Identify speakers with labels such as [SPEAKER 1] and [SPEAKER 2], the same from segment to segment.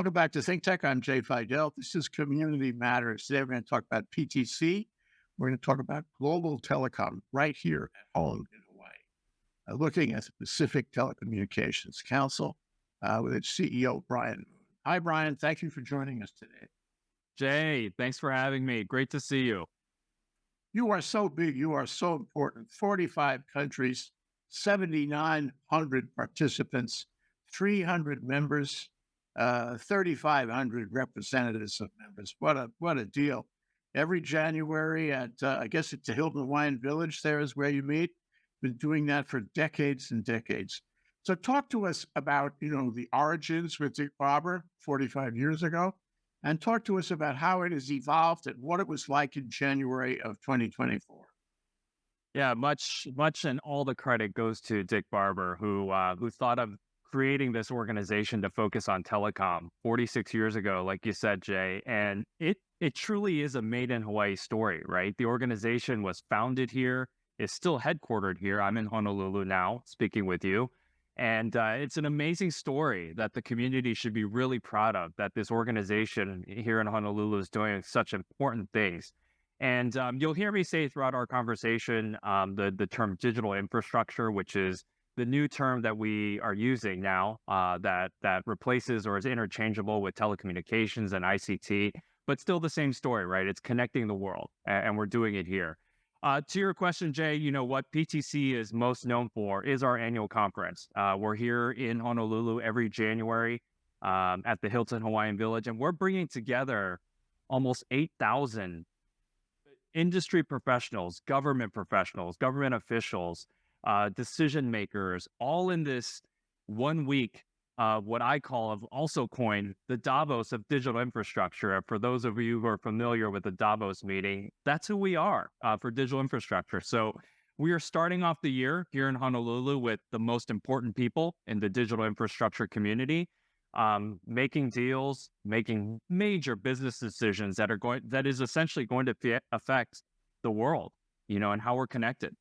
[SPEAKER 1] Welcome back to Think Tech. I'm Jay Fidell. This is Community Matters. Today we're going to talk about PTC. We're going to talk about global telecom right here at home in Hawaii. Looking at the Pacific Telecommunications Council with its CEO, Brian. Hi, Brian. Thank you for joining us today.
[SPEAKER 2] Jay, thanks for having me. Great to see you.
[SPEAKER 1] You are so big. You are so important. 45 countries, 7,900 participants, 300 members, 3,500 representatives of members. What a deal. Every January at, I guess it's the Hilton Hawaiian Village there is where you meet. Been doing that for decades and decades. So talk to us about, the origins with Dick Barber 45 years ago, and talk to us about how it has evolved and what it was like in January of 2024.
[SPEAKER 2] Yeah, much and all the credit goes to Dick Barber, who thought of creating this organization to focus on telecom 46 years ago, like you said, Jay. And it truly is a made in Hawaii story, right? The organization was founded here, is still headquartered here. I'm in Honolulu now, speaking with you. And it's an amazing story that the community should be really proud of, that this organization here in Honolulu is doing such important things. And you'll hear me say throughout our conversation the term digital infrastructure, which is the new term that we are using now that replaces or is interchangeable with telecommunications and ICT, but still the same story, right? It's connecting the world, and we're doing it here. To your question, Jay, what PTC is most known for is our annual conference. We're here in Honolulu every January at the Hilton Hawaiian Village, and we're bringing together almost 8,000 industry professionals, government officials, decision makers, all in this 1 week, what I call, I've also coined the Davos of digital infrastructure. For those of you who are familiar with the Davos meeting, that's who we are for digital infrastructure. So we are starting off the year here in Honolulu with the most important people in the digital infrastructure community, making deals, making major business decisions that is essentially going to affect the world, and how we're connected.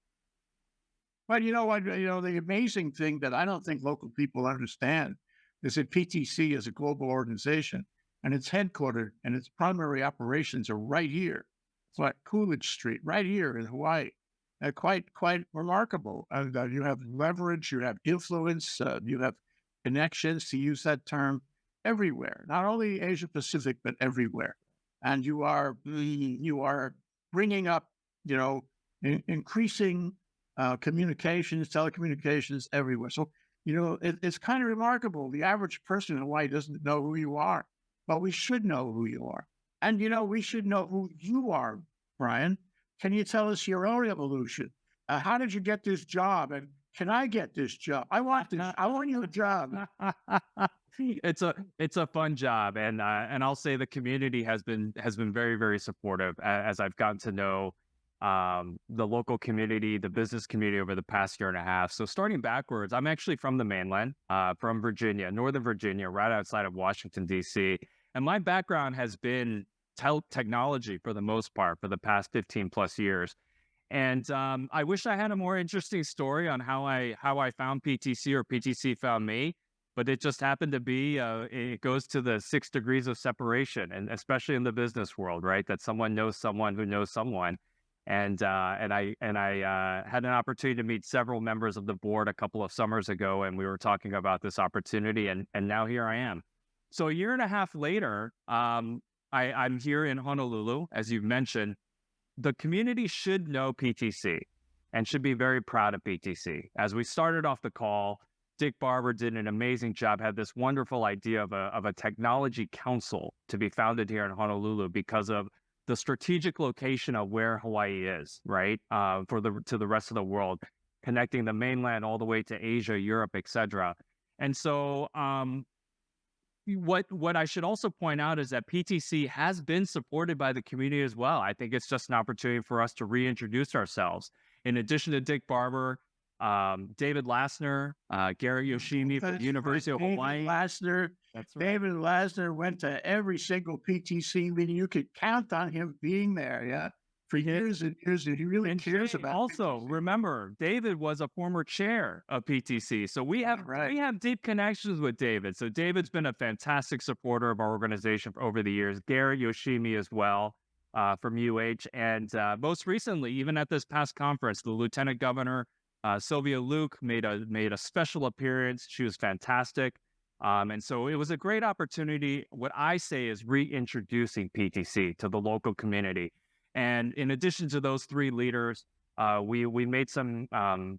[SPEAKER 1] But you know what? The amazing thing that I don't think local people understand is that PTC is a global organization, and it's headquartered and its primary operations are right here. It's like Coolidge Street, right here in Hawaii. Quite remarkable. And you have leverage, you have influence, you have connections, to use that term, everywhere. Not only Asia Pacific, but everywhere. And you are bringing up, increasing communications, telecommunications everywhere. So, it's kind of remarkable. The average person in Hawaii doesn't know who you are, but we should know who you are. And, we should know who you are, Brian. Can you tell us your own evolution? How did you get this job? And can I get this job? I want this. I want your job.
[SPEAKER 2] It's a fun job, and I'll say the community has been very, very supportive as I've gotten to know the local community, the business community over the past year and a half. So starting backwards, I'm actually from the mainland, from Virginia, Northern Virginia, right outside of Washington, D.C. And my background has been technology for the most part for the past 15 plus years. And I wish I had a more interesting story on how I found PTC or PTC found me, but it just happened to be, it goes to the 6 degrees of separation, and especially in the business world, right? That someone knows someone who knows someone. And I had an opportunity to meet several members of the board a couple of summers ago, and we were talking about this opportunity, and now here I am. So a year and a half later, I'm here in Honolulu, as you've mentioned. The community should know PTC and should be very proud of PTC. As we started off the call, Dick Barber did an amazing job, had this wonderful idea of a technology council to be founded here in Honolulu because of the strategic location of where Hawaii is, right? To the rest of the world, connecting the mainland all the way to Asia, Europe, etc. And so what I should also point out is that PTC has been supported by the community as well. I think it's just an opportunity for us to reintroduce ourselves. In addition to Dick Barber, David Lassner, Gary Yoshimi from the University of Hawaii.
[SPEAKER 1] David Lassner went to every single PTC meeting. You could count on him being there, yeah, for years and years, and he really
[SPEAKER 2] And
[SPEAKER 1] cares
[SPEAKER 2] Jay,
[SPEAKER 1] about
[SPEAKER 2] also,
[SPEAKER 1] PTC.
[SPEAKER 2] remember, David was a former chair of PTC. So we
[SPEAKER 1] Right.
[SPEAKER 2] have deep connections with David. So David's been a fantastic supporter of our organization for over the years. Garrett Yoshimi as well, from UH. And most recently, even at this past conference, the Lieutenant Governor, Sylvia Luke, made a special appearance. She was fantastic. And so it was a great opportunity. What I say is reintroducing PTC to the local community. And in addition to those three leaders, we made some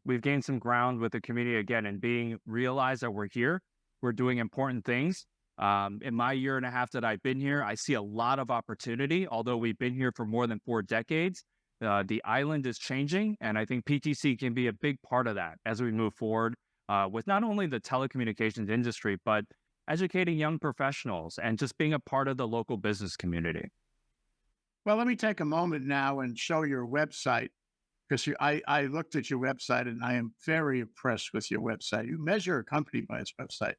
[SPEAKER 2] we've gained some ground with the community again, and being realized that we're here, we're doing important things. In my year and a half that I've been here, I see a lot of opportunity. Although we've been here for more than 4 decades, the island is changing, and I think PTC can be a big part of that as we move forward with not only the telecommunications industry, but educating young professionals and just being a part of the local business community.
[SPEAKER 1] Well, let me take a moment now and show your website, because I looked at your website and I am very impressed with your website. You measure a company by its website.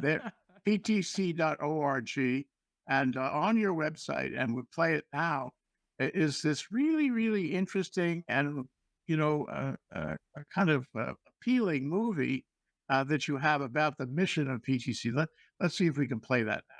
[SPEAKER 1] There, ptc.org, and on your website, and we'll play it now, is this really, really interesting and, a kind of appealing movie that you have about the mission of PTC. Let's see if we can play that now.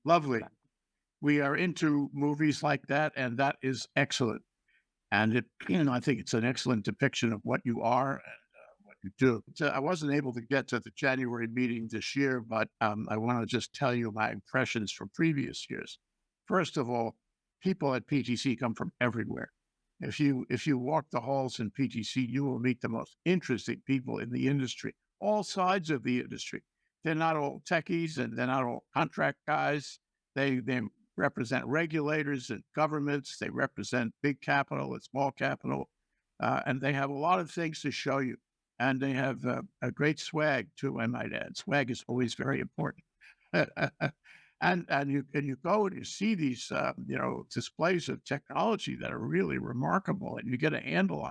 [SPEAKER 1] Lovely. We are into movies like that, and that is excellent. And I think it's an excellent depiction of what you are and what you do. So I wasn't able to get to the January meeting this year, but I want to just tell you my impressions from previous years. First of all, people at PTC come from everywhere. If you walk the halls in PTC, you will meet the most interesting people in the industry, all sides of the industry. They're not all techies and they're not all contract guys. They represent regulators and governments. They represent big capital and small capital, and they have a lot of things to show you. And they have a great swag too, I might add. Swag is always very important. and you go and you see these displays of technology that are really remarkable, and you get a handle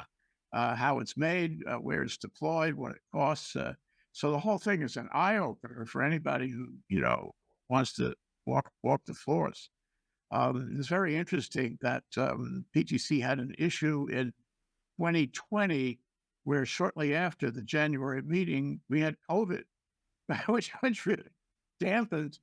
[SPEAKER 1] on how it's made, where it's deployed, what it costs. So the whole thing is an eye opener for anybody who wants to walk the floors. It's very interesting that PTC had an issue in 2020 where shortly after the January meeting we had COVID, which really dampened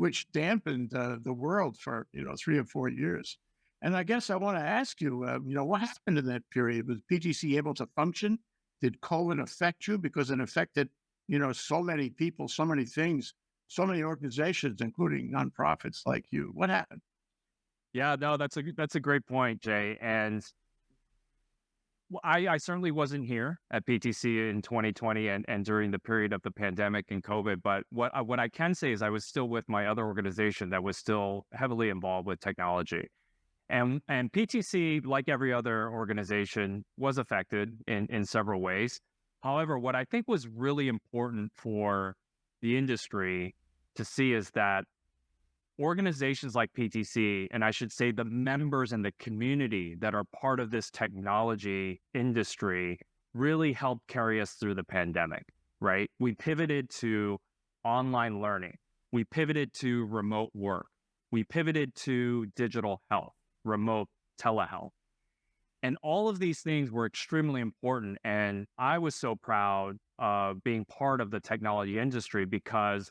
[SPEAKER 1] the world for 3 or 4 years. And I guess I want to ask you, what happened in that period? Was PTC able to function? Did COVID affect you? Because it affected so many people, so many things, so many organizations, including nonprofits like you. What happened?
[SPEAKER 2] Yeah, no, that's a great point, Jay. And I certainly wasn't here at PTC in 2020 and during the period of the pandemic and COVID. But what I can say is I was still with my other organization that was still heavily involved with technology. And PTC, like every other organization, was affected in several ways. However, what I think was really important for the industry to see is that organizations like PTC, and I should say the members and the community that are part of this technology industry, really helped carry us through the pandemic, right? We pivoted to online learning. We pivoted to remote work. We pivoted to digital health, remote telehealth. And all of these things were extremely important. And I was so proud being part of the technology industry because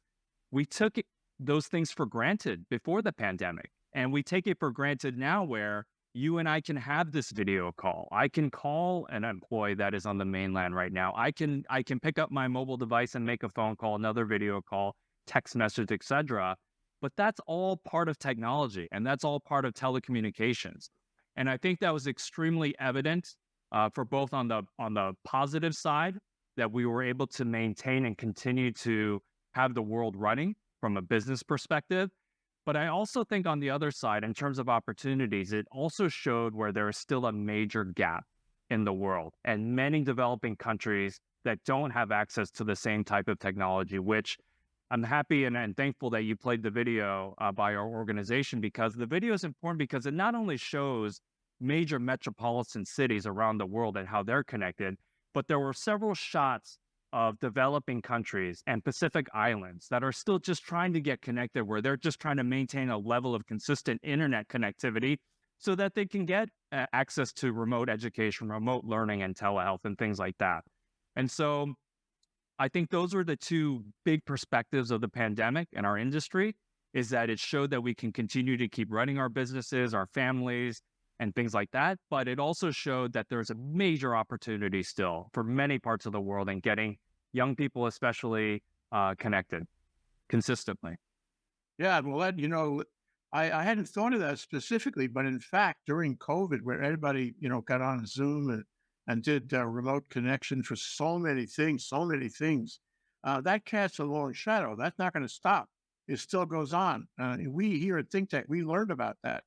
[SPEAKER 2] we took those things for granted before the pandemic. And we take it for granted now where you and I can have this video call. I can call an employee that is on the mainland right now. I can pick up my mobile device and make a phone call, another video call, text message, etc. But that's all part of technology, and that's all part of telecommunications. And I think that was extremely evident for both on the positive side, that we were able to maintain and continue to have the world running from a business perspective. But I also think on the other side, in terms of opportunities, it also showed where there is still a major gap in the world and many developing countries that don't have access to the same type of technology, which I'm happy and thankful that you played the video by our organization, because the video is important because it not only shows major metropolitan cities around the world and how they're connected, but there were several shots of developing countries and Pacific Islands that are still just trying to get connected, where they're just trying to maintain a level of consistent internet connectivity so that they can get access to remote education, remote learning, and telehealth and things like that. And so I think those were the two big perspectives of the pandemic in our industry, is that it showed that we can continue to keep running our businesses, our families, and things like that. But it also showed that there's a major opportunity still for many parts of the world in getting young people especially connected consistently.
[SPEAKER 1] Yeah, well, I hadn't thought of that specifically, but in fact, during COVID, where everybody, got on Zoom and did remote connection for so many things, that casts a long shadow. That's not going to stop. It still goes on. We here at Think Tech, we learned about that,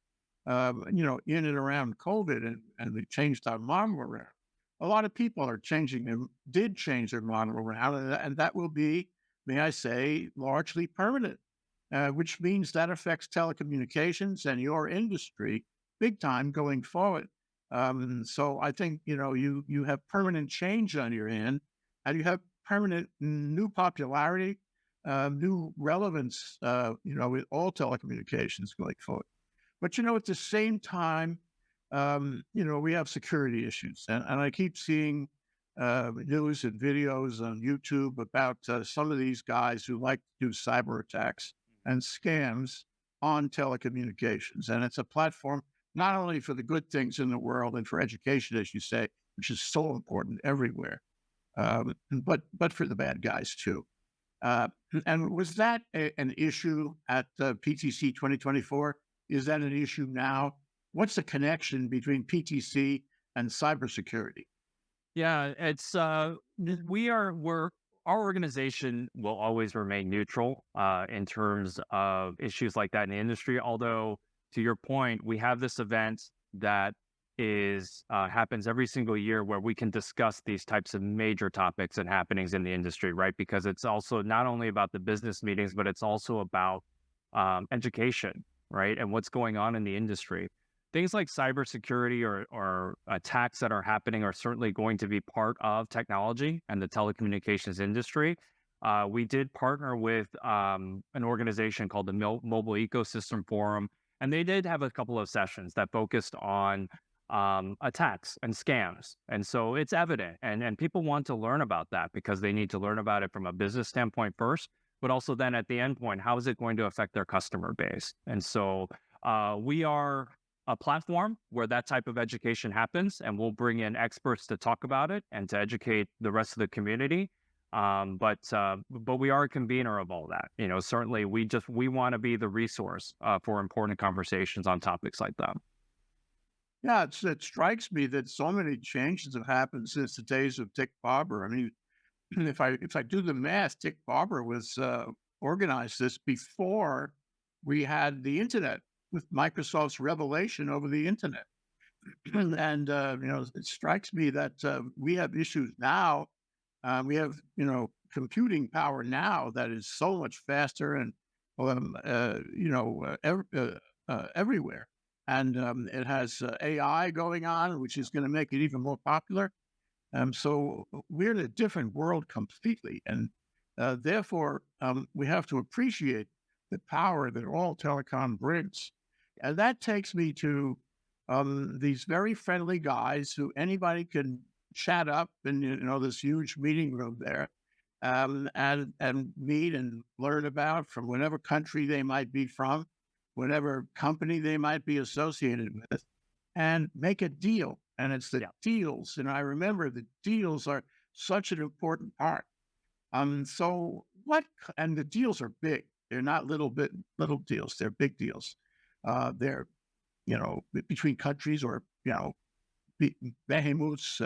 [SPEAKER 1] in and around COVID, and we changed our model around. A lot of people did change their model around, and that will be, may I say, largely permanent, which means that affects telecommunications and your industry big time going forward. So I think, you have permanent change on your hand, and you have permanent new popularity, new relevance, with all telecommunications going forward. But, at the same time, we have security issues. And I keep seeing news and videos on YouTube about some of these guys who like to do cyber attacks and scams on telecommunications. And it's a platform not only for the good things in the world and for education, as you say, which is so important everywhere, but for the bad guys too. And was that an issue at PTC 2024? Is that an issue now? What's the connection between PTC and cybersecurity?
[SPEAKER 2] Yeah, it's our organization will always remain neutral in terms of issues like that in the industry. Although, to your point, we have this event that is happens every single year where we can discuss these types of major topics and happenings in the industry, right? Because it's also not only about the business meetings, but it's also about education, right? And what's going on in the industry. Things like cybersecurity or attacks that are happening are certainly going to be part of technology and the telecommunications industry. We did partner with an organization called the Mobile Ecosystem Forum, and they did have a couple of sessions that focused on attacks and scams. And so it's evident, and people want to learn about that because they need to learn about it from a business standpoint first, but also then at the end point, how is it going to affect their customer base? And so we are a platform where that type of education happens, and we'll bring in experts to talk about it and to educate the rest of the community. But we are a convener of all that. Certainly we want to be the resource for important conversations on topics like that.
[SPEAKER 1] Yeah, it strikes me that so many changes have happened since the days of Dick Barber. I mean, if I do the math, Dick Barber was organized this before we had the internet, with Microsoft's revelation over the internet. And it strikes me that we have issues now. We have computing power now that is so much faster and everywhere. And it has AI going on, which is going to make it even more popular. So we're in a different world completely. And therefore, we have to appreciate the power that all telecom brings. And that takes me to these very friendly guys who anybody can chat up in, this huge meeting room there, and meet and learn about from whatever country they might be from, whatever company they might be associated with, and make a deal. And it's the
[SPEAKER 2] Yeah.
[SPEAKER 1] deals. And I remember the deals are such an important part. So and the deals are big. They're not little deals. They're big deals. They're, between countries or, behemoths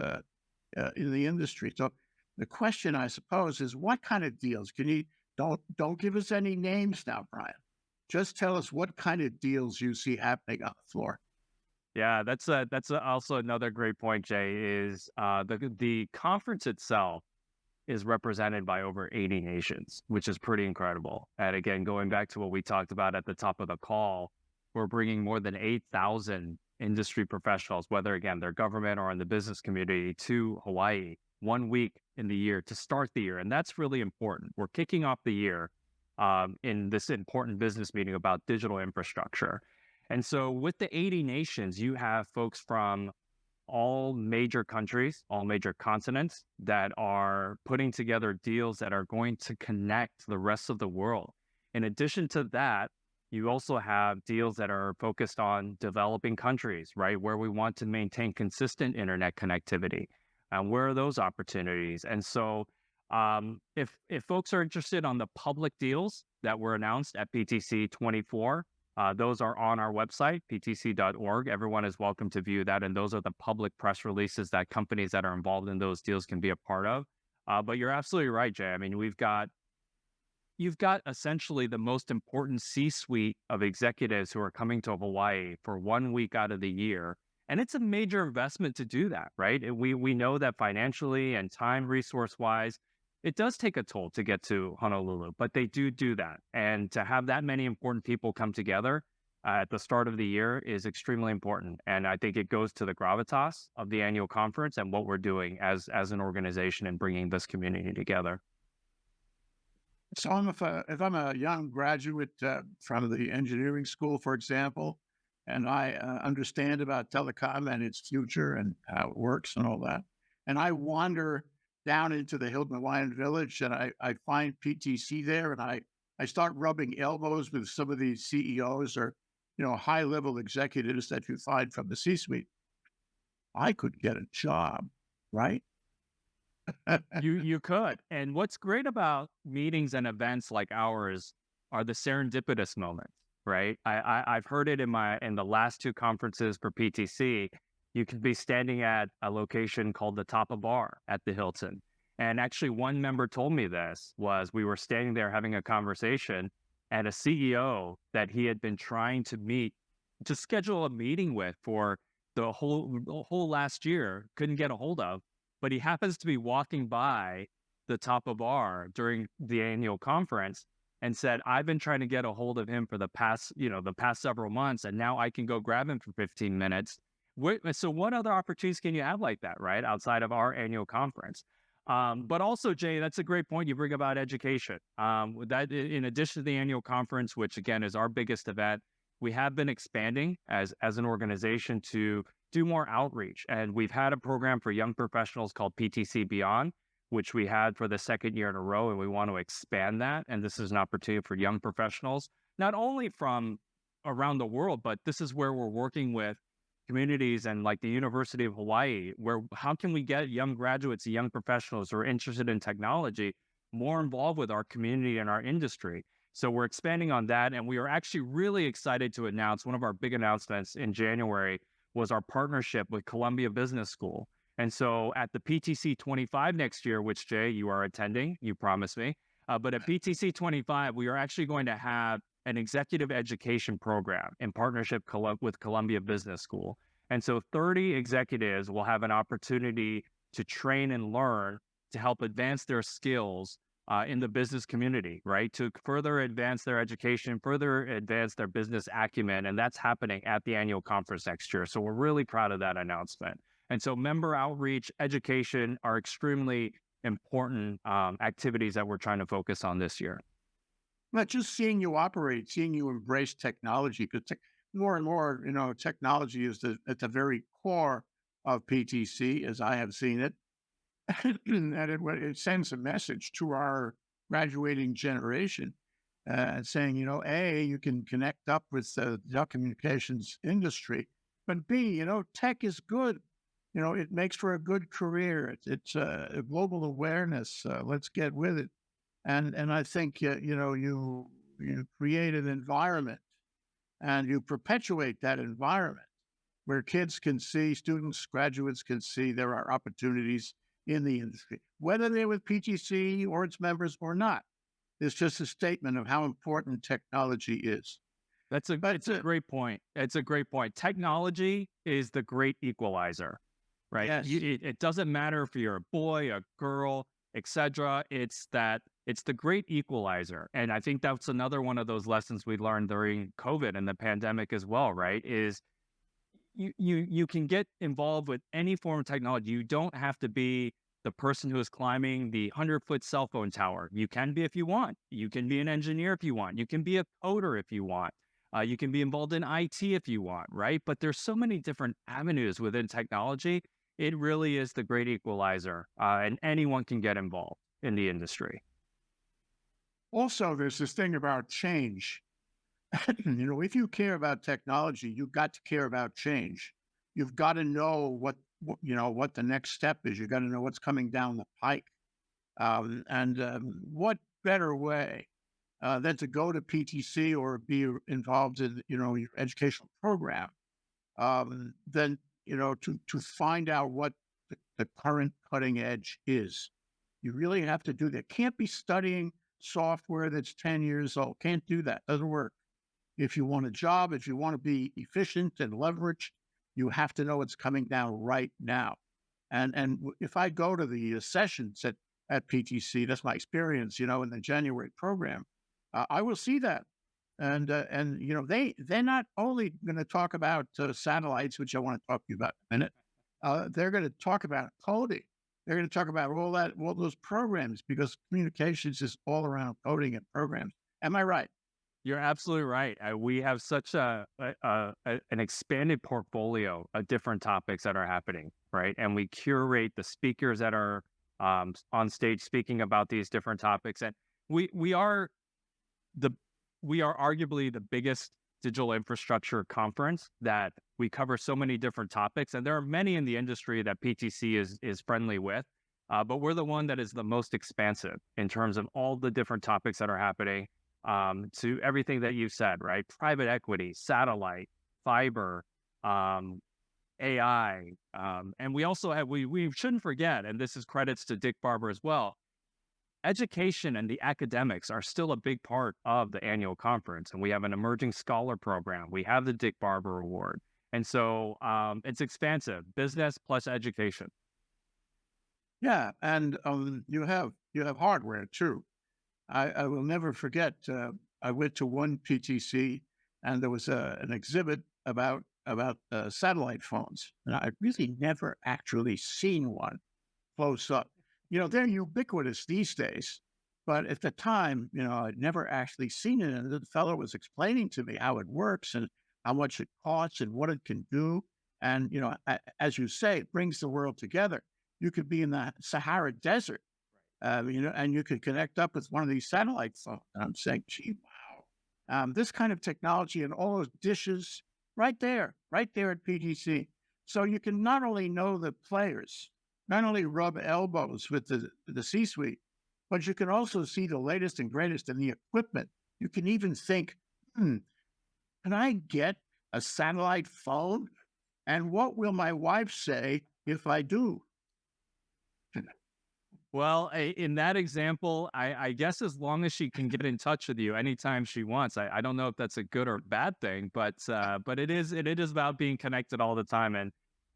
[SPEAKER 1] in the industry. So the question, I suppose, is what kind of deals? Can you don't give us any names now, Brian? Just tell us what kind of deals you see happening on the floor.
[SPEAKER 2] Yeah, also another great point, Jay, is the conference itself is represented by over 80 nations, which is pretty incredible. And again, going back to what we talked about at the top of the call, we're bringing more than 8,000 industry professionals, whether again, they're government or in the business community, to Hawaii 1 week in the year to start the year. And that's really important. We're kicking off the year in this important business meeting about digital infrastructure. And so with the 80 nations, you have folks from all major countries, all major continents that are putting together deals that are going to connect the rest of the world. In addition to that, you also have deals that are focused on developing countries, right? Where we want to maintain consistent internet connectivity. And where are those opportunities? And so if folks are interested on the public deals that were announced at PTC 24, those are on our website, ptc.org. Everyone is welcome to view that. And those are the public press releases that companies that are involved in those deals can be a part of. But you're absolutely right, Jay. I mean, you've got essentially the most important C-suite of executives who are coming to Hawaii for 1 week out of the year. And it's a major investment to do that, right? And we know that financially and time resource-wise, it does take a toll to get to Honolulu, but they do that. And to have that many important people come together at the start of the year is extremely important. And I think it goes to the gravitas of the annual conference and what we're doing as an organization and bringing this community together.
[SPEAKER 1] So if I'm a young graduate from the engineering school, for example, and I understand about telecom and its future and how it works and all that, and I wander down into the Hilton Hawaiian Village and I find PTC there, and I start rubbing elbows with some of these CEOs or, high level executives that you find from the C-suite, I could get a job, right?
[SPEAKER 2] You could. And what's great about meetings and events like ours are the serendipitous moments, right? I've heard it in the last two conferences for PTC. You could be standing at a location called the Tapa Bar at the Hilton. And actually one member told me this was we were standing there having a conversation and a CEO that he had been trying to meet, to schedule a meeting with for the whole last year, couldn't get a hold of, but he happens to be walking by the Tapa Bar during the annual conference and said, I've been trying to get a hold of him for the past several months, and now I can go grab him for 15 minutes. So what other opportunities can you have like that, right? Outside of our annual conference. But also, Jay, that's a great point you bring about education. That in addition to the annual conference, which again is our biggest event, we have been expanding as an organization to do more outreach. And we've had a program for young professionals called PTC Beyond, which we had for the second year in a row, and we want to expand that. And this is an opportunity for young professionals, not only from around the world, but this is where we're working with communities and like the University of Hawaii, where how can we get young graduates, young professionals who are interested in technology more involved with our community and our industry? So we're expanding on that. And we are actually really excited to announce one of our big announcements in January was our partnership with Columbia Business School. And so at the PTC 25 next year, which Jay, you are attending, you promised me, but at PTC 25, we are actually going to have an executive education program in partnership with Columbia Business School. And so 30 executives will have an opportunity to train and learn to help advance their skills in the business community, right? To further advance their education, further advance their business acumen. And that's happening at the annual conference next year. So we're really proud of that announcement. And so member outreach, education are extremely important activities that we're trying to focus on this year.
[SPEAKER 1] But just seeing you operate, seeing you embrace technology, because more and more, technology is at the very core of PTC as I have seen it. And it sends a message to our graduating generation saying, A, you can connect up with the telecommunications industry, but B, tech is good. It makes for a good career. It's a global awareness. Let's get with it. And I think, you create an environment and you perpetuate that environment where kids can see, students, graduates can see there are opportunities in the industry, whether they're with PTC or its members or not. It's just a statement of how important technology is.
[SPEAKER 2] It's a great point. It's a great point. Technology is the great equalizer, right?
[SPEAKER 1] Yes.
[SPEAKER 2] It doesn't matter if you're a boy, a girl, etc. It's the great equalizer. And I think that's another one of those lessons we learned during COVID and the pandemic as well, right? Is you can get involved with any form of technology. You don't have to be the person who is climbing the 100-foot cell phone tower. You can be if you want. You can be an engineer if you want. You can be a coder if you want. You can be involved in IT if you want, right? But there's so many different avenues within technology. It really is the great equalizer, and anyone can get involved in the industry.
[SPEAKER 1] Also, there's this thing about change. If you care about technology, you've got to care about change. You've got to know what the next step is. You've got to know what's coming down the pike. What better way than to go to PTC or be involved in, your educational program, than, to find out what the current cutting edge is. You really have to do that. Can't be studying software that's 10 years old. Can't do that. Doesn't work. If you want a job, if you want to be efficient and leveraged, you have to know what's coming down right now. And if I go to the sessions at PTC, that's my experience, in the January program, I will see that. And they're not only going to talk about satellites, which I want to talk to you about in a minute. They're going to talk about coding. They're going to talk about all those programs, because communications is all around coding and programs. Am I right?
[SPEAKER 2] You're absolutely right. We have such an expanded portfolio of different topics that are happening, right? And we curate the speakers that are on stage speaking about these different topics. And we are arguably the biggest digital infrastructure conference that we cover so many different topics. And there are many in the industry that PTC is friendly with, but we're the one that is the most expansive in terms of all the different topics that are happening. To everything that you said, right? Private equity, satellite, fiber, AI. And we also have, we shouldn't forget, and this is credits to Dick Barber as well, education and the academics are still a big part of the annual conference. And we have an emerging scholar program. We have the Dick Barber Award. And so it's expansive, business plus education.
[SPEAKER 1] Yeah. And you have hardware too. I will never forget, I went to one PTC and there was an exhibit about satellite phones. And I really never actually seen one close up. They're ubiquitous these days, but at the time, I'd never actually seen it. And the fellow was explaining to me how it works and how much it costs and what it can do. And, as you say, it brings the world together. You could be in the Sahara Desert, and you could connect up with one of these satellite phones. And I'm saying, gee, wow. This kind of technology and all those dishes right there at PTC. So you can not only know the players, not only rub elbows with the C-suite, but you can also see the latest and greatest in the equipment. You can even think, can I get a satellite phone? And what will my wife say if I do?
[SPEAKER 2] Well, in that example, I guess as long as she can get in touch with you anytime she wants, I don't know if that's a good or bad thing, but it is about being connected all the time. And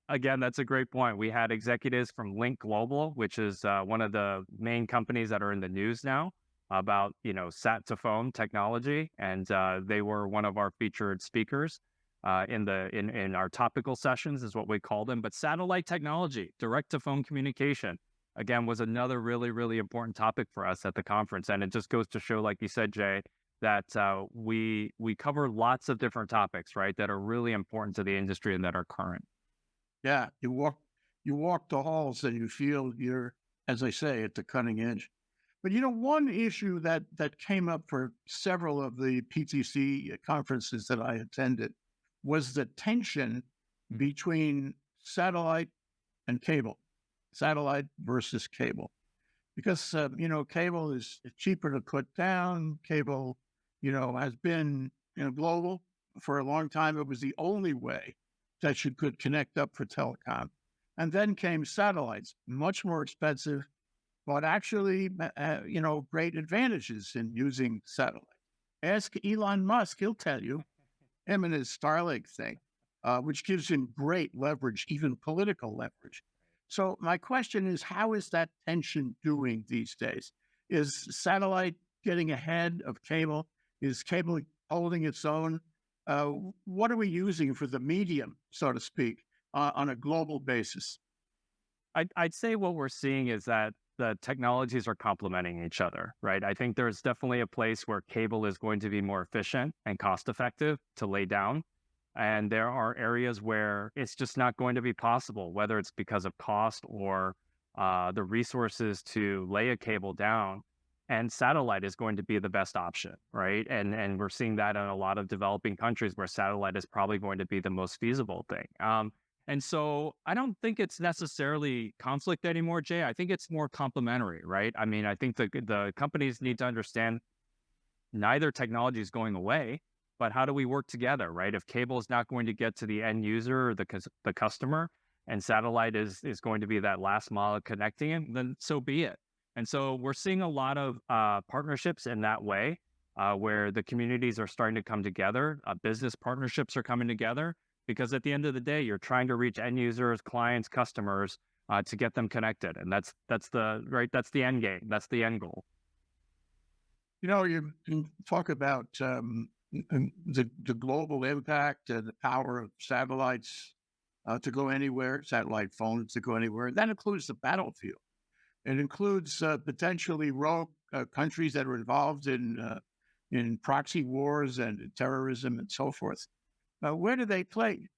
[SPEAKER 2] again, that's a great point. We had executives from Link Global, which is one of the main companies that are in the news now about sat to phone technology, and they were one of our featured speakers in our topical sessions, is what we call them. But satellite technology, direct to phone communication, again, was another really, really important topic for us at the conference. And it just goes to show, like you said, Jay, that we cover lots of different topics, right, that are really important to the industry and that are current.
[SPEAKER 1] Yeah, you walk the halls and you feel you're, as I say, at the cutting edge. But one issue that came up for several of the PTC conferences that I attended was the tension between satellite and cable, satellite versus cable, because cable is cheaper to put down. Cable, has been global for a long time. It was the only way that you could connect up for telecom, and then came satellites, much more expensive, but actually, great advantages in using satellite. Ask Elon Musk; he'll tell you. Him and his Starlink thing, which gives him great leverage, even political leverage. So my question is, how is that tension doing these days? Is satellite getting ahead of cable? Is cable holding its own? What are we using for the medium, so to speak, on a global basis?
[SPEAKER 2] I'd say what we're seeing is that the technologies are complementing each other, right? I think there's definitely a place where cable is going to be more efficient and cost effective to lay down. And there are areas where it's just not going to be possible, whether it's because of cost or the resources to lay a cable down. And satellite is going to be the best option, right? And we're seeing that in a lot of developing countries where satellite is probably going to be the most feasible thing. And so I don't think it's necessarily conflict anymore, Jay. I think it's more complementary, right? I mean, I think the companies need to understand neither technology is going away, but how do we work together, right? If cable is not going to get to the end user or the customer, and satellite is going to be that last mile of connecting it, then so be it. And so we're seeing a lot of partnerships in that way, where the communities are starting to come together. Business partnerships are coming together because at the end of the day, you're trying to reach end users, clients, customers to get them connected, and that's the end game. That's the end goal.
[SPEAKER 1] You talk about the global impact and the power of satellites to go anywhere, satellite phones to go anywhere. That includes the battlefield. It includes potentially rogue countries that are involved in proxy wars and terrorism and so forth. Where do they play?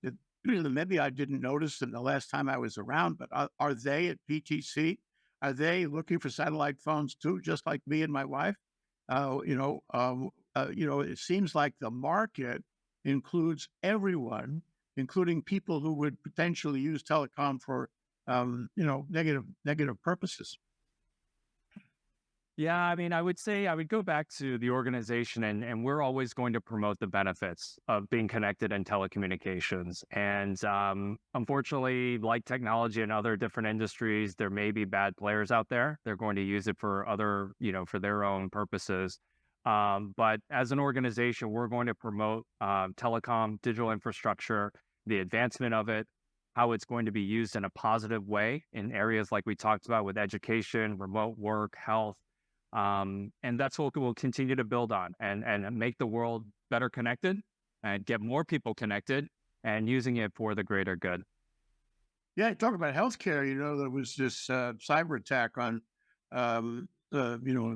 [SPEAKER 1] Maybe I didn't notice them the last time I was around, but are they at PTC? Are they looking for satellite phones too, just like me and my wife? It seems like the market includes everyone, including people who would potentially use telecom for, negative purposes.
[SPEAKER 2] Yeah, I mean, I would say I would go back to the organization, and we're always going to promote the benefits of being connected in telecommunications. And unfortunately, like technology and other different industries, there may be bad players out there. They're going to use it for other, for their own purposes. But as an organization, we're going to promote telecom, digital infrastructure, the advancement of it, how it's going to be used in a positive way in areas like we talked about with education, remote work, health. And that's what we'll continue to build on and make the world better connected and get more people connected and using it for the greater good.
[SPEAKER 1] Yeah, talk about healthcare. There was this cyber attack on,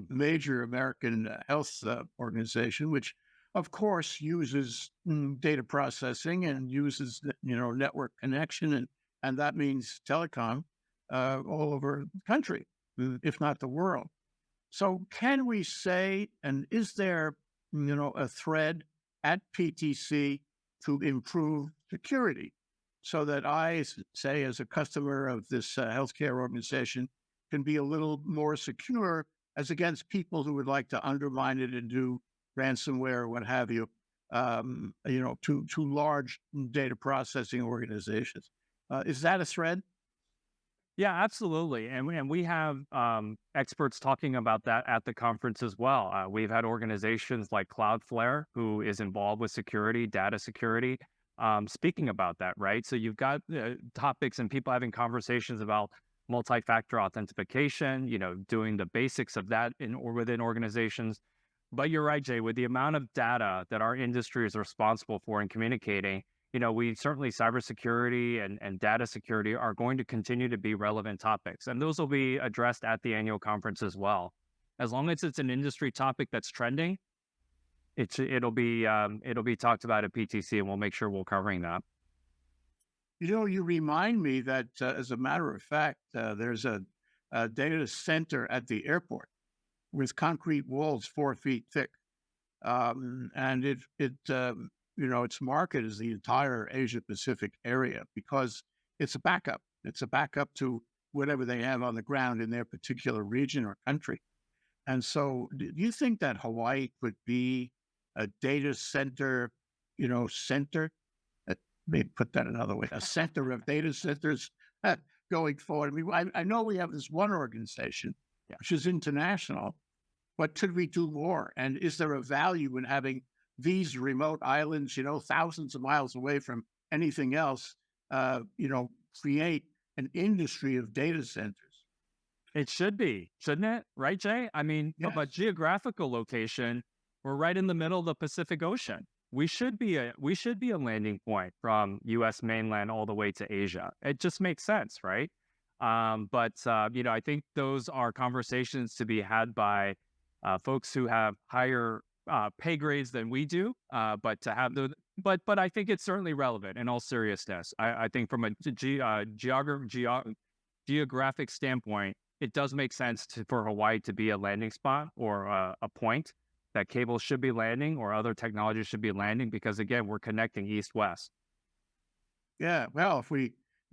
[SPEAKER 1] major American health organization, which, of course, uses data processing and uses, network connection, and that means telecom all over the country, if not the world. So can we say, and is there, a thread at PTC to improve security so that I, say, as a customer of this healthcare organization, can be a little more secure as against people who would like to undermine it and do ransomware or what have you, to large data processing organizations. Is that a thread?
[SPEAKER 2] Yeah, absolutely. And we have experts talking about that at the conference as well. We've had organizations like Cloudflare, who is involved with security, data security, speaking about that, right? So you've got topics and people having conversations about multi-factor authentication, doing the basics of that within organizations. But you're right, Jay, with the amount of data that our industry is responsible for in communicating, we certainly cybersecurity and data security are going to continue to be relevant topics. And those will be addressed at the annual conference as well. As long as it's an industry topic that's trending, it'll be talked about at PTC, and we'll make sure we're covering that.
[SPEAKER 1] You remind me that, as a matter of fact, there's a data center at the airport with concrete walls 4 feet thick. And its market is the entire Asia Pacific area because it's a backup. It's a backup to whatever they have on the ground in their particular region or country. And so, do you think that Hawaii could be a data center, center? Let me put that another way: a center of data centers going forward. I mean, I know we have this one organization,
[SPEAKER 2] Yeah.
[SPEAKER 1] which is international, but could we do more? And is there a value in having these remote islands, thousands of miles away from anything else, create an industry of data centers?
[SPEAKER 2] It should be, shouldn't it? Right, Jay? I mean, from a
[SPEAKER 1] Yes.
[SPEAKER 2] geographical location, we're right in the middle of the Pacific Ocean. We should be a landing point from U.S. mainland all the way to Asia. It just makes sense, right? But I think those are conversations to be had by folks who have higher pay grades than we do. But I think it's certainly relevant in all seriousness. I think from a geographic standpoint, it does make sense for Hawaii to be a landing spot or a point that cables should be landing or other technologies should be landing because, again, we're connecting east-west.
[SPEAKER 1] Yeah. Well, if we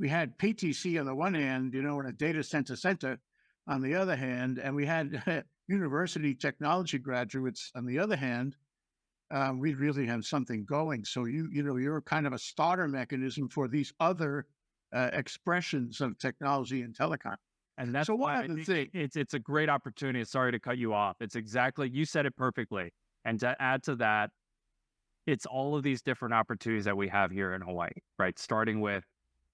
[SPEAKER 1] had PTC on the one hand, in a data center on the other hand, and we had university technology graduates on the other hand, we'd really have something going. So you're kind of a starter mechanism for these other expressions of technology and telecom.
[SPEAKER 2] And that's
[SPEAKER 1] So one
[SPEAKER 2] why I
[SPEAKER 1] other
[SPEAKER 2] think
[SPEAKER 1] thing,
[SPEAKER 2] it's a great opportunity. Sorry to cut you off. It's exactly, you said it perfectly. And to add to that, it's all of these different opportunities that we have here in Hawaii, right? Starting with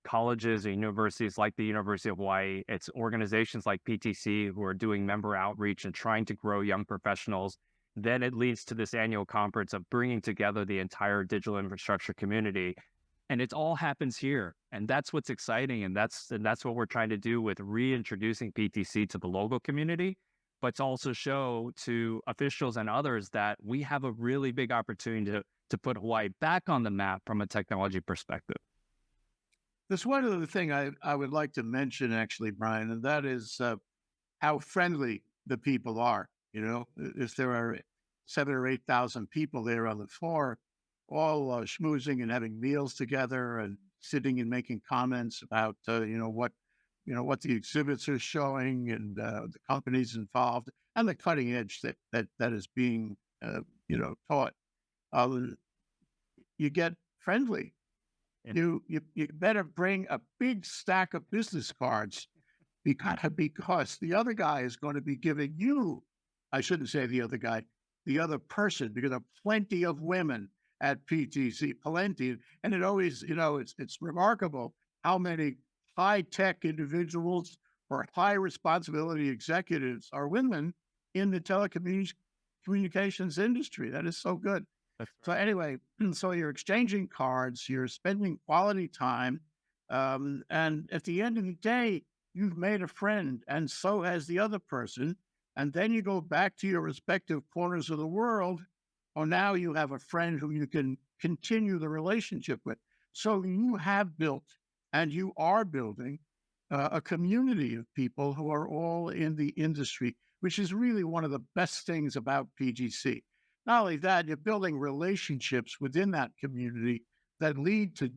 [SPEAKER 2] colleges and universities like the University of Hawaii. It's organizations like PTC who are doing member outreach and trying to grow young professionals. Then it leads to this annual conference of bringing together the entire digital infrastructure community. And it all happens here. And that's what's exciting. And that's what we're trying to do with reintroducing PTC to the local community, but to also show to officials and others that we have a really big opportunity to put Hawaii back on the map from a technology perspective.
[SPEAKER 1] there's one other thing I would like to mention, actually, Brian, and that is how friendly the people are. If there are 7 or 8 thousand people there on the floor, all schmoozing and having meals together and sitting and making comments about what the exhibits are showing and the companies involved and the cutting edge that is being taught. Um, you get friendly.
[SPEAKER 2] Yeah.
[SPEAKER 1] You better bring a big stack of business cards because the other guy is going to be giving you, I shouldn't say the other guy, the other person, because there are plenty of women at PTC, plenty. And it always, it's remarkable how many high-tech individuals or high responsibility executives are women in the telecommunications industry. That is so good.
[SPEAKER 2] That's
[SPEAKER 1] So anyway, so you're exchanging cards, you're spending quality time, and at the end of the day, you've made a friend, and so has the other person. And then you go back to your respective corners of the world. Or now you have a friend who you can continue the relationship with. So you have built, and you are building, a community of people who are all in the industry, which is really one of the best things about PGC. Not only that, you're building relationships within that community that lead to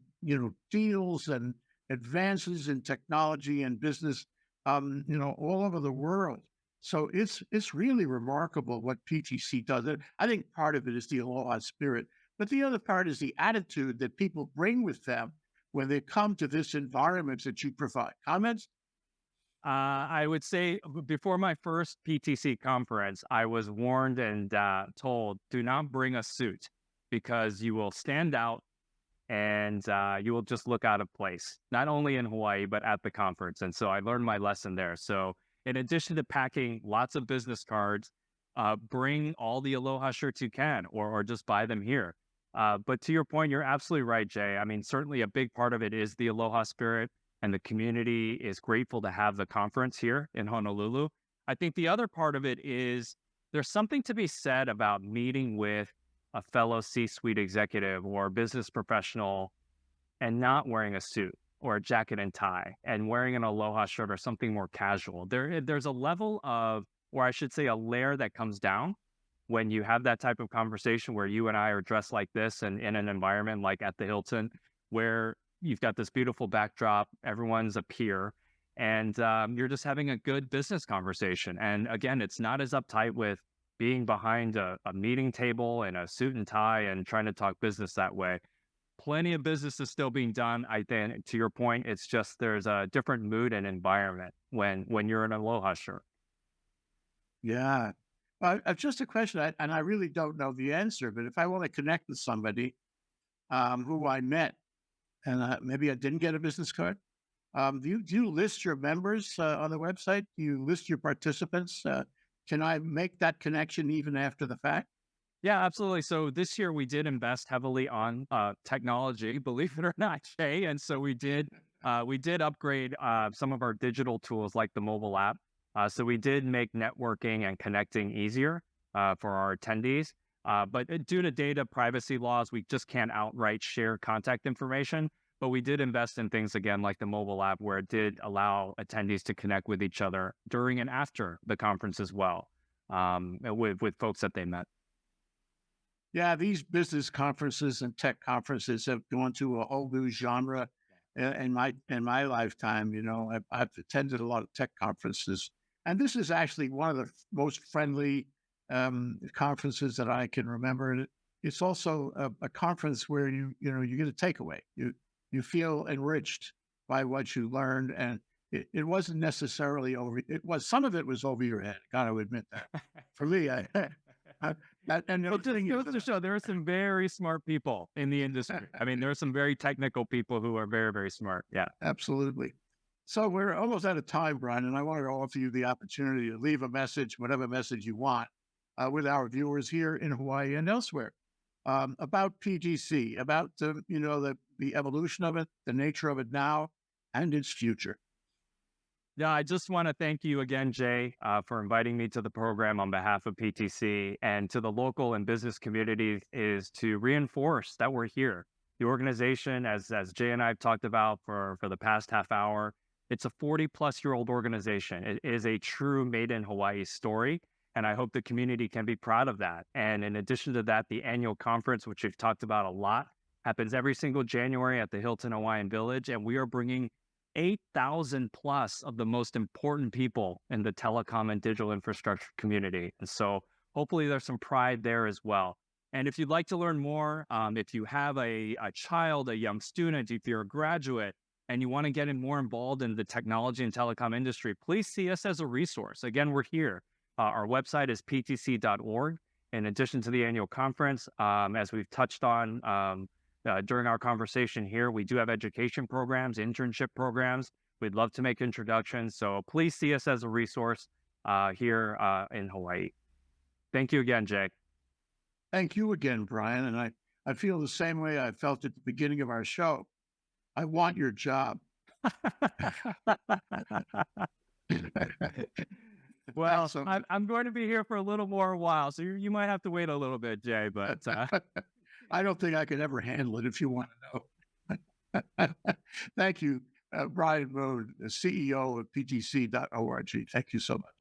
[SPEAKER 1] deals and advances in technology and business, all over the world. So it's really remarkable what PTC does. And I think part of it is the aloha spirit, but the other part is the attitude that people bring with them when they come to this environment that you provide. Comments?
[SPEAKER 2] I would say before my first PTC conference, I was warned and told, do not bring a suit because you will stand out and you will just look out of place, not only in Hawaii, but at the conference. And so I learned my lesson there. So in addition to packing lots of business cards, bring all the Aloha shirts you can, or just buy them here. But to your point, you're absolutely right, Jay. I mean, certainly a big part of it is the Aloha spirit, and the community is grateful to have the conference here in Honolulu. I think the other part of it is there's something to be said about meeting with a fellow C-suite executive or business professional and not wearing a suit. or a jacket and tie and wearing an aloha shirt or something more casual. There's a level of, or I should say a layer that comes down when you have that type of conversation where you and I are dressed like this and in an environment like at the Hilton, where you've got this beautiful backdrop, everyone's a peer, and you're just having a good business conversation. And again, it's not as uptight with being behind a meeting table in a suit and tie and trying to talk business that way. Plenty of business is still being done. I think, to your point, it's just there's a different mood and environment when you're in an aloha shirt.
[SPEAKER 1] Yeah. Just a question, and I really don't know the answer, but if I want to connect with somebody who I met and maybe I didn't get a business card, do you list your members on the website? Do you list your participants? Can I make that connection even after the fact?
[SPEAKER 2] Yeah, absolutely. So this year we did invest heavily on technology, believe it or not, Jay. And so we did upgrade some of our digital tools like the mobile app. So we did make networking and connecting easier for our attendees. But due to data privacy laws, we just can't outright share contact information. But we did invest in things again like the mobile app, where it did allow attendees to connect with each other during and after the conference as well, with folks that they met.
[SPEAKER 1] Yeah, these business conferences and tech conferences have gone to a whole new genre in my lifetime. You know, I've attended a lot of tech conferences, and this is actually one of the most friendly conferences that I can remember. And it's also a conference where you get a takeaway. You feel enriched by what you learned, and it wasn't necessarily over. It was some of it was over your head. Got to admit that. For me, and the
[SPEAKER 2] It just
[SPEAKER 1] thing
[SPEAKER 2] goes
[SPEAKER 1] is,
[SPEAKER 2] to show there are some very smart people in the industry. I mean, there are some very technical people who are very, very smart. Yeah.
[SPEAKER 1] absolutely. So we're almost out of time, Brian, and I want to offer you the opportunity to leave a message, whatever message you want, with our viewers here in Hawaii and elsewhere, about PTC, about the evolution of it, the nature of it now, and its future.
[SPEAKER 2] Yeah, I just want to thank you again, Jay, for inviting me to the program on behalf of PTC and to the local and business communities, is to reinforce that we're here. The organization, as Jay and I have talked about for the past half hour, it's a 40-plus-year-old organization. It is a true made in Hawaii story, and I hope the community can be proud of that. And in addition to that, the annual conference, which we've talked about a lot, happens every single January at the Hilton Hawaiian Village, and we are bringing 8,000 plus of the most important people in the telecom and digital infrastructure community. And so hopefully there's some pride there as well. And if you'd like to learn more, if you have a child, a young student, if you're a graduate, and you want to get more involved in the technology and telecom industry, please see us as a resource. Again, we're here. Our website is ptc.org. In addition to the annual conference, as we've touched on during our conversation here, we do have education programs, internship programs. We'd love to make introductions. So please see us as a resource here in Hawaii. Thank you again, Jay.
[SPEAKER 1] Thank you again, Brian. And I feel the same way I felt at the beginning of our show. I want your job.
[SPEAKER 2] Well,
[SPEAKER 1] Awesome.
[SPEAKER 2] I'm going to be here for a little more while, so you might have to wait a little bit, Jay. But
[SPEAKER 1] I don't think I could ever handle it if you want to know. Thank you, Brian Mode, the CEO of PTC.org. Thank you so much.